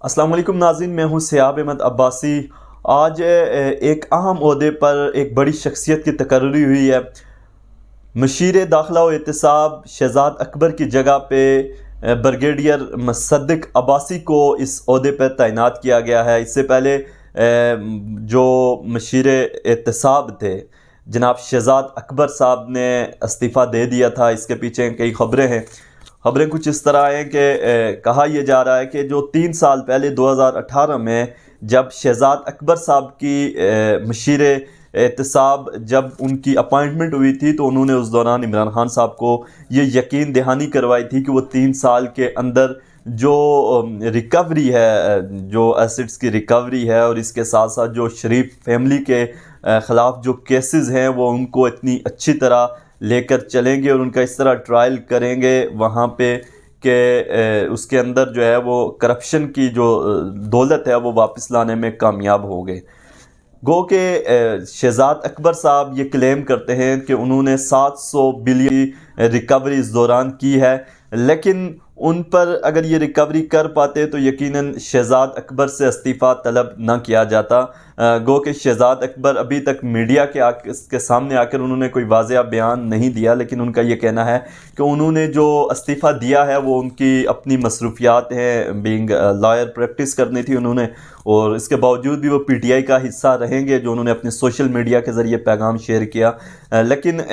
अस्सलाम वालेकुम नाज़रीन, मैं हूँ सियाब अहमद अब्बासी। आज एक अहम ओहदे पर एक बड़ी शख्सियत की तकर्री हुई है। मशीर दाखिला व एहतसाब शहजाद अकबर की जगह पे ब्रिगेडियर मुसद्दिक अब्बासी को इस ओहदे पर तैनात किया गया है। इससे पहले जो मशीर एहतसाब थे जनाब शहजाद अकबर साहब ने इस्तीफ़ा दे दिया था। इसके पीछे कई खबरें हैं। खबरें कुछ इस तरह हैं कि कहा यह जा रहा है कि जो 3 साल पहले 2018 में जब शहजाद अकबर साहब की मशीर एहतसाब जब उनकी अपॉइंटमेंट हुई थी तो उन्होंने उस दौरान इमरान खान साहब को ये यकीन दहानी करवाई थी कि वो 3 साल के अंदर जो रिकवरी है, जो एसिड्स की रिकवरी है और इसके साथ साथ जो शरीफ फैमिली के ख़िलाफ़ जो केसेस हैं वो उनको इतनी अच्छी तरह लेकर चलेंगे और उनका इस तरह ट्रायल करेंगे वहाँ पे कि उसके अंदर जो है वो करप्शन की जो दौलत है वो वापस लाने में कामयाब हो गए। गो के शहजाद अकबर साहब ये क्लेम करते हैं कि उन्होंने 700 बिलियन रिकवरी इस दौरान की है, लेकिन उन पर अगर ये रिकवरी कर पाते तो यकीनन शहजाद अकबर से इस्तीफ़ा तलब ना किया जाता। गो कि शहजाद अकबर अभी तक मीडिया के सामने आकर उन्होंने कोई वाज़ेह बयान नहीं दिया, लेकिन उनका ये कहना है कि उन्होंने जो इस्तीफ़ा दिया है वो उनकी अपनी मसरूफियात हैं, बीइंग लॉयर प्रैक्टिस करनी थी उन्होंने, और इसके बावजूद भी वो पीटीआई का हिस्सा रहेंगे जो उन्होंने अपने सोशल मीडिया के ज़रिए पैगाम शेयर किया। लेकिन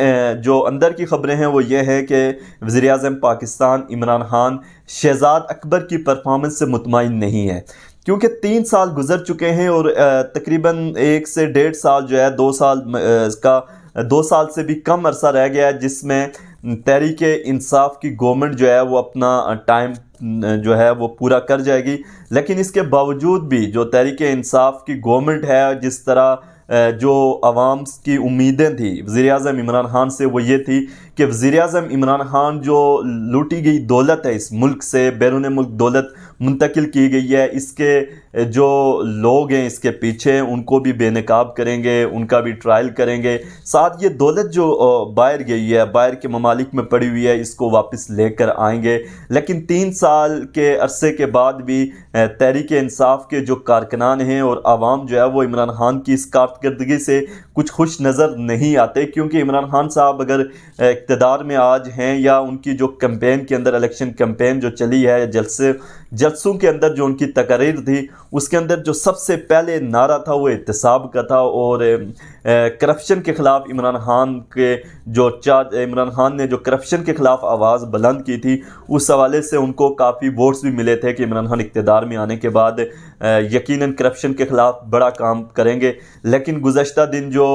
जो अंदर की खबरें हैं वो ये है कि वज़ीर-ए-आज़म पाकिस्तान इमरान खान शहजाद अकबर की परफॉर्मेंस से मुतमईन नहीं है, क्योंकि 3 साल गुजर चुके हैं और तकरीबन 1 से 1.5 साल जो है 2 साल का 2 साल से भी कम अरसा रह गया है जिसमें तहरीक इंसाफ की गवर्नमेंट जो है वो अपना टाइम जो है वो पूरा कर जाएगी। लेकिन इसके बावजूद भी जो तहरीक इंसाफ की गवर्नमेंट है, जिस तरह जो आवाम की उम्मीदें थी वज़ीर-ए-आज़म इमरान खान से, वो ये थी कि वज़ीर-ए-आज़म इमरान खान जो लूटी गई दौलत है इस मुल्क से, बैरून मुल्क दौलत मुंतकिल की गई है, इसके जो लोग हैं इसके पीछे उनको भी बेनकाब करेंगे, उनका भी ट्रायल करेंगे। साथ ये दौलत जो बाहर गई है, बाहर के ममालिक में पड़ी हुई है, इसको वापस लेकर आएंगे। लेकिन 3 साल के अरसे के बाद भी तहरीक इंसाफ के जो कारकुनान हैं और आवाम जो है वो इमरान खान की इस कारकर्दगी से कुछ खुश नज़र नहीं आते, क्योंकि इमरान खान साहब अगर इक़्तिदार में आज हैं या उनकी जो कैंपेन के अंदर इलेक्शन कैंपेन जो चली है, जलसों के अंदर जो उनकी तकरीर थी उसके अंदर जो सबसे पहले नारा था वो एहतसाब का था और करप्शन के ख़िलाफ़ इमरान खान ने जो करप्शन के ख़िलाफ़ आवाज़ बुलंद की थी, उस हवाले से उनको काफ़ी वोट्स भी मिले थे कि इमरान खान इक़्तिदार में आने के बाद यकीनन करप्शन के ख़िलाफ़ बड़ा काम करेंगे। लेकिन गुज़श्ता दिन जो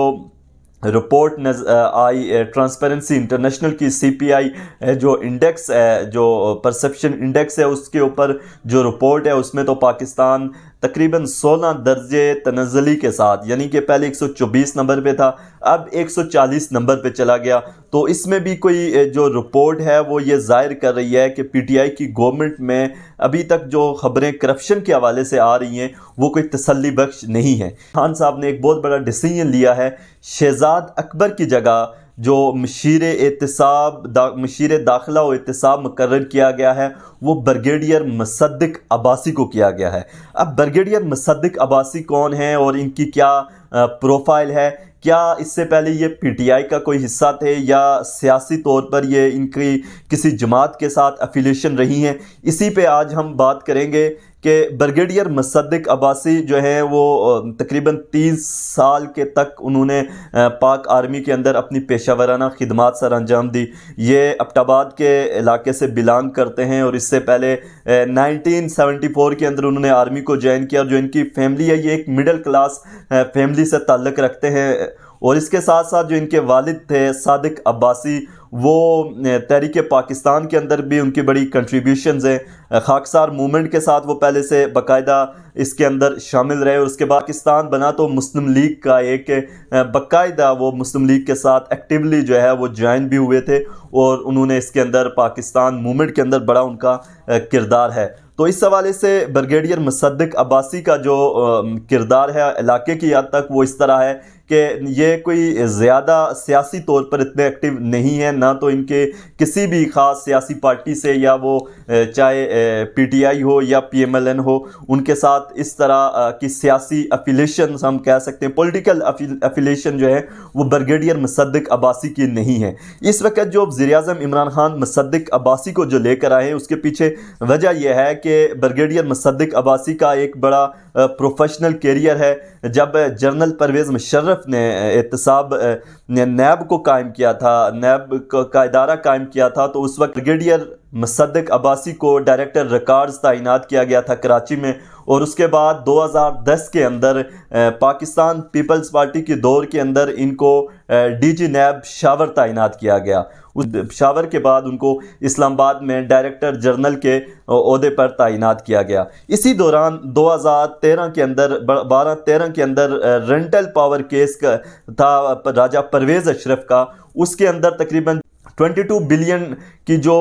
रिपोर्ट आई ट्रांसपेरेंसी इंटरनेशनल की CPI जो इंडेक्स है, जो परसेप्शन इंडेक्स है, उसके ऊपर जो रिपोर्ट है उसमें तो पाकिस्तान तकरीबन 16 दर्जे तनज़्ज़ुली के साथ, यानी कि पहले 124 नंबर पे था, अब 140 नंबर पे चला गया। तो इसमें भी कोई जो रिपोर्ट है वो ये ज़ाहिर कर रही है कि PTI की गवर्नमेंट में अभी तक जो खबरें करप्शन के हवाले से आ रही हैं वो कोई तसल्ली बख्श नहीं है। खान साहब ने एक बहुत बड़ा डिसीजन लिया है, शहजाद अकबर की जगह जो मशीर दाखिला व एहतसाब मुकर्रर किया गया है वो ब्रिगेडियर मुसद्दिक अब्बासी को किया गया है। अब ब्रिगेडियर मुसद्दिक अब्बासी कौन है और इनकी क्या प्रोफाइल है? क्या इससे पहले ये PTI का कोई हिस्सा थे या सियासी तौर पर ये इनकी किसी जमात के साथ अफिलिएशन रही हैं? इसी पे आज हम बात करेंगे कि ब्रिगेडियर मुसद्दिक अब्बासी जो है वो तकरीबन 30 साल के तक उन्होंने पाक आर्मी के अंदर अपनी पेशा वराना खिदमात सर अंजाम दी। ये एबटाबाद के इलाके से बिलोंग करते हैं और इससे पहले 1974 के अंदर उन्होंने आर्मी को ज्वाइन किया। जो इनकी फैमिली है ये एक मिडिल क्लास फैमिली से ताल्लुक़ रखते हैं और इसके साथ साथ जो इनके वालिद थे सादिक अब्बासी, वो तहरीक पाकिस्तान के अंदर भी उनकी बड़ी कंट्रीब्यूशंस हैं। खाकसार मूवमेंट के साथ वो पहले से बाकायदा इसके अंदर शामिल रहे और उसके बाद पाकिस्तान बना तो मुस्लिम लीग का एक बाकायदा वो मुस्लिम लीग के साथ एक्टिवली जो है वो ज्वाइन भी हुए थे और उन्होंने इसके अंदर पाकिस्तान मूवमेंट के अंदर बड़ा उनका किरदार है। तो इस हवाले से ब्रिगेडियर मुसद्दिक अब्बासी का जो किरदार है इलाके की हद तक वो इस तरह है کہ یہ کوئی زیادہ سیاسی طور پر اتنے ایکٹیو نہیں ہیں، نہ تو ان کے کسی بھی خاص سیاسی پارٹی سے، یا وہ چاہے پی ٹی آئی ہو یا پی ایم ایل این ہو، ان کے ساتھ اس طرح کی سیاسی افیلیشن ہم کہہ سکتے ہیں، پولیٹیکل افیلیشن جو ہے وہ بریگیڈیئر مصدق عباسی کی نہیں ہے۔ اس وقت جو وزیر اعظم عمران خان مصدق عباسی کو جو لے کر آئے ہیں، اس کے پیچھے وجہ یہ ہے کہ بریگیڈیئر مصدق عباسی کا ایک بڑا پروفیشنل کیریئر ہے۔ جب جنرل پرویز مشرف نے احتساب نیب کو قائم کیا تھا، نیب کا ادارہ قائم کیا تھا، تو اس وقت بریگیڈیئر مصدق عباسی کو ڈائریکٹر ریکارڈز تعینات کیا گیا تھا کراچی میں، اور اس کے بعد 2010 کے اندر پاکستان پیپلز پارٹی کے دور کے اندر ان کو ڈی جی نیب پشاور تعینات کیا گیا۔ اس پشاور کے بعد ان کو اسلام آباد میں ڈائریکٹر جنرل کے عہدے پر تعینات کیا گیا۔ اسی دوران 2013 کے اندر 12-13 کے اندر رینٹل پاور کیس کا تھا راجہ پرویز اشرف کا، اس کے اندر تقریباً 22 بلین کی جو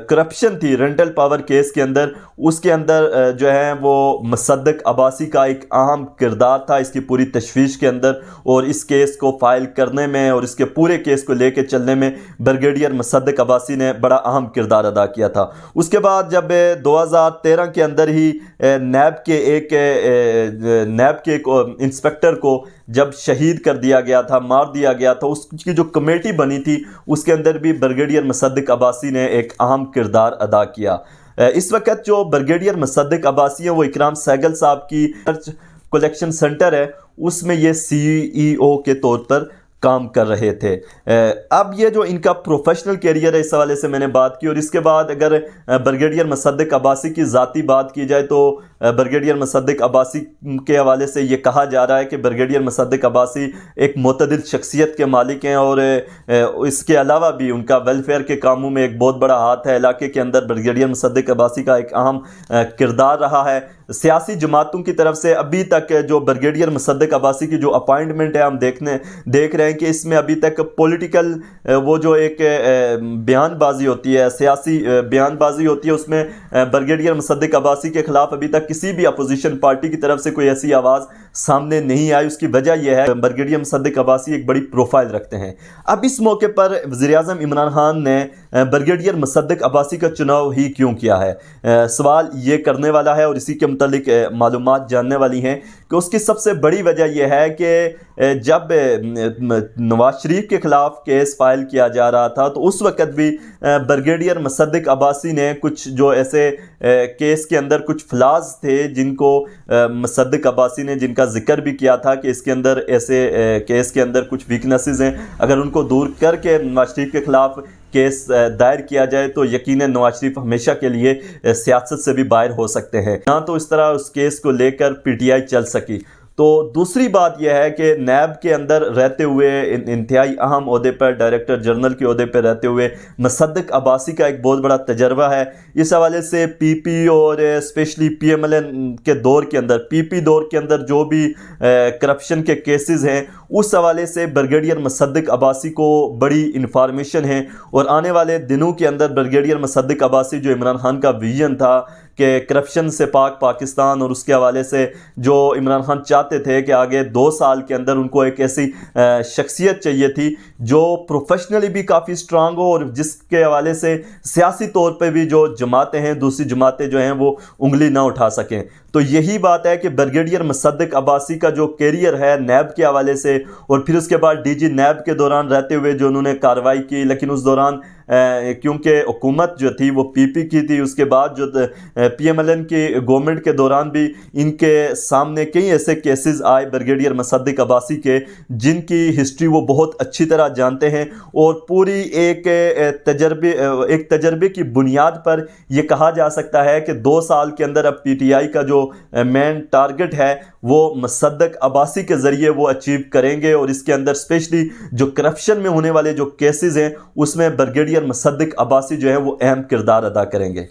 کرپشن تھی رینٹل پاور کیس کے اندر، اس کے اندر جو ہے وہ مصدق عباسی کا ایک اہم کردار تھا اس کی پوری تشویش کے اندر، اور اس کیس کو فائل کرنے میں اور اس کے پورے کیس کو لے کے چلنے میں بریگیڈیئر مصدق عباسی نے بڑا اہم کردار ادا کیا تھا۔ اس کے بعد جب 2013 کے اندر ہی نیب کے ایک انسپیکٹر کو جب شہید کر دیا گیا تھا، مار دیا گیا تھا، اس کی جو کمیٹی بنی تھی اس کے اندر بھی بریگیڈیئر مصدق عباسی نے ایک اہم کردار ادا کیا۔ اس وقت جو بریگیڈیئر مصدق عباسی ہیں وہ اکرام سہگل صاحب کی ریسرچ کلیکشن سینٹر ہے، اس میں یہ سی ای او کے طور پر کام کر رہے تھے۔ اب یہ جو ان کا پروفیشنل کیریئر ہے، اس حوالے سے میں نے بات کی، اور اس کے بعد اگر بریگیڈیئر مصدق عباسی کی ذاتی بات کی جائے تو بریگیڈیئر مصدق عباسی کے حوالے سے یہ کہا جا رہا ہے کہ بریگیڈیئر مصدق عباسی ایک معتدل شخصیت کے مالک ہیں، اور اس کے علاوہ بھی ان کا ویلفیئر کے کاموں میں ایک بہت بڑا ہاتھ ہے۔ علاقے کے اندر بریگیڈیئر مصدق عباسی کا ایک اہم کردار رہا ہے۔ سیاسی جماعتوں کی طرف سے ابھی تک جو بریگیڈیئر مصدق عباسی کی جو اپائنٹمنٹ ہے، ہم دیکھ رہے ہیں کہ اس میں ابھی تک پولیٹیکل وہ جو ایک بیان بازی ہوتی ہے، سیاسی بیان بازی ہوتی ہے، اس میں بریگیڈیئر مصدق عباسی کے خلاف ابھی تک کسی بھی اپوزیشن پارٹی کی طرف سے کوئی ایسی آواز سامنے نہیں آئی۔ اس کی وجہ یہ ہے بریگیڈیئر مصدق عباسی ایک بڑی پروفائل رکھتے ہیں۔ اب اس موقع پر وزیر اعظم عمران خان نے بریگیڈیئر مصدق عباسی کا چناؤ ہی کیوں کیا ہے؟ سوال یہ کرنے والا ہے، اور اسی کے متعلق معلومات جاننے والی ہیں کہ اس کی سب سے بڑی وجہ یہ ہے کہ جب نواز شریف کے خلاف کیس فائل کیا جا رہا تھا تو اس وقت بھی بریگیڈیئر مصدق عباسی نے کچھ جو ایسے کیس کے اندر کچھ فلاز تھے جن کو مصدق عباسی نے جن کا ذکر بھی کیا تھا کہ اس کے اندر ایسے کیس کے اندر کچھ ویکنسز ہیں، اگر ان کو دور کر کے نواز شریف کے خلاف کیس دائر کیا جائے تو یقیناً نواز شریف ہمیشہ کے لیے سیاست سے بھی باہر ہو سکتے ہیں، نہ تو اس طرح اس کیس کو لے کر پی ٹی آئی چل سکی۔ تو دوسری بات یہ ہے کہ نیب کے اندر رہتے ہوئے انتہائی اہم عہدے پر ڈائریکٹر جنرل کے عہدے پر رہتے ہوئے مصدق عباسی کا ایک بہت بڑا تجربہ ہے۔ اس حوالے سے پی پی اور especially P M L N کے دور کے اندر، پی پی دور کے اندر جو بھی کرپشن کے کیسز ہیں، اس حوالے سے بریگیڈیئر مصدق عباسی کو بڑی انفارمیشن ہے، اور آنے والے دنوں کے اندر بریگیڈیئر مصدق عباسی جو عمران خان کا ویژن تھا کہ کرپشن سے پاک پاکستان، اور اس کے حوالے سے جو عمران خان چاہتے تھے کہ آگے 2 سال کے اندر ان کو ایک ایسی شخصیت چاہیے تھی جو پروفیشنلی بھی کافی سٹرانگ ہو، اور جس کے حوالے سے سیاسی طور پہ بھی جو جماعتیں ہیں، دوسری جماعتیں جو ہیں وہ انگلی نہ اٹھا سکیں۔ تو یہی بات ہے کہ بریگیڈیئر مصدق عباسی کا جو کیریئر ہے نیب کے حوالے سے، اور پھر اس کے بعد ڈی جی نیب کے دوران رہتے ہوئے جو انہوں نے کارروائی کی، لیکن اس دوران کیونکہ حکومت جو تھی وہ پی پی کی تھی، اس کے بعد جو پی ایم ایل این کی گورنمنٹ کے دوران بھی ان کے سامنے کئی ایسے کیسز آئے بریگیڈیئر مصدق عباسی کے جن کی ہسٹری وہ بہت اچھی طرح جانتے ہیں، اور پوری ایک تجربے کی بنیاد پر یہ کہا جا سکتا ہے کہ 2 سال کے اندر اب پی ٹی آئی کا جو مین ٹارگٹ ہے وہ مصدق عباسی کے ذریعے وہ اچیو کریں گے، اور اس کے اندر اسپیشلی جو کرپشن میں ہونے والے جو کیسز ہیں اس میں بریگیڈیئر مصدق عباسی جو ہے وہ اہم کردار ادا کریں گے۔